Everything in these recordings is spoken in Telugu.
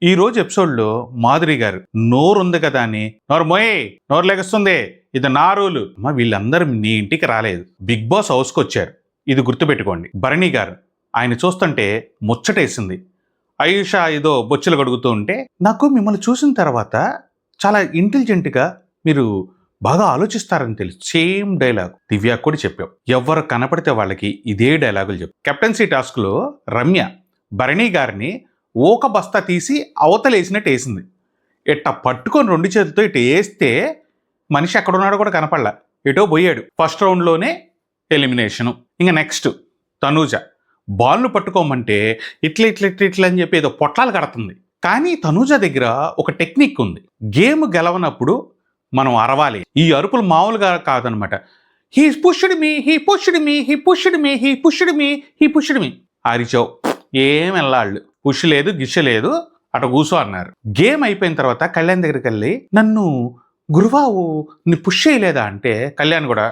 ఈ రోజు ఎపిసోడ్లో మాధురి గారు నోరుంది కదా అని నోరు మోయే నోరు లెగస్తుంది, ఇది నా రూలు. వీళ్ళందరూ నీ ఇంటికి రాలేదు, బిగ్ బాస్ హౌస్కి వచ్చారు. ఇది గుర్తుపెట్టుకోండి. భరణి గారు ఆయన చూస్తుంటే ముచ్చటేసింది. ఆయుష ఏదో బొచ్చులు కడుగుతూ ఉంటే నాకు మిమ్మల్ని చూసిన తర్వాత చాలా ఇంటెలిజెంట్గా మీరు బాగా ఆలోచిస్తారని తెలుసు. సేమ్ డైలాగ్ దివ్య కూడా చెప్పావు. ఎవరు కనపడితే వాళ్ళకి ఇదే డైలాగులు చెప్పు. కెప్టెన్సీ టాస్క్లో రమ్య భరణి గారిని ఓక బస్తా తీసి అవతలేసినట్టు వేసింది. ఇట్ట పట్టుకొని 2 చేతులతో ఇటు వేస్తే మనిషి ఎక్కడున్నాడో కూడా కనపడలా, ఎటో పోయాడు. ఫస్ట్ రౌండ్లోనే ఎలిమినేషను. ఇంకా నెక్స్ట్ తనూజ బాల్ను పట్టుకోమంటే ఇట్లా ఇట్లా ఇట్లా ఇట్లా అని చెప్పి ఏదో పొట్లాలు కడుతుంది. కానీ తనూజ దగ్గర ఒక టెక్నిక్ ఉంది. గేమ్ గెలవనప్పుడు మనం అరవాలి. ఈ అరుపులు మామూలుగా కాదనమాట. He pushed me, he pushed me, he pushed me, he pushed me, he pushed me. అరిచావు, ఏం వెళ్ళాళ్ళు, పుష్ లేదు గిష్ లేదు, అట కూసో అన్నారు. గేమ్ అయిపోయిన తర్వాత కళ్యాణ్ దగ్గరికి వెళ్ళి నన్ను గురువావు నీ పుష్ చేయలేదా అంటే కళ్యాణ్ కూడా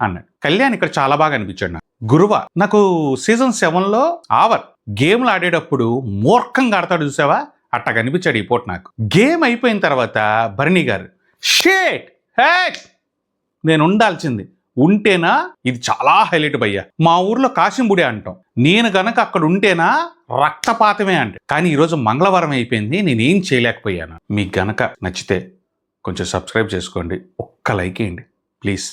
అన్నాడు. కళ్యాణ్ ఇక్కడ చాలా బాగా అనిపించాడు నాకు. గురువ నాకు సీజన్ 7లో ఆవర్ గేమ్లు ఆడేటప్పుడు మూర్ఖంగా ఆడతాడు చూసావా, అట్ట కనిపించాడు ఈ పూట నాకు. గేమ్ అయిపోయిన తర్వాత భరణి గారు షేట్ హేట్ నేను ఉండాల్సింది ఉంటేనా ఇది చాలా హైలైట్ భయ్యా. మా ఊర్లో కాశింబుడి అంటాం, నేను గనక అక్కడ ఉంటేనా రక్తపాతమే అంటే. కానీ ఈరోజు మంగళవారం అయిపోయింది, నేనేం చేయలేకపోయాను. మీకు గనక నచ్చితే కొంచెం సబ్స్క్రైబ్ చేసుకోండి, ఒక్క లైక్ వేయండి ప్లీజ్.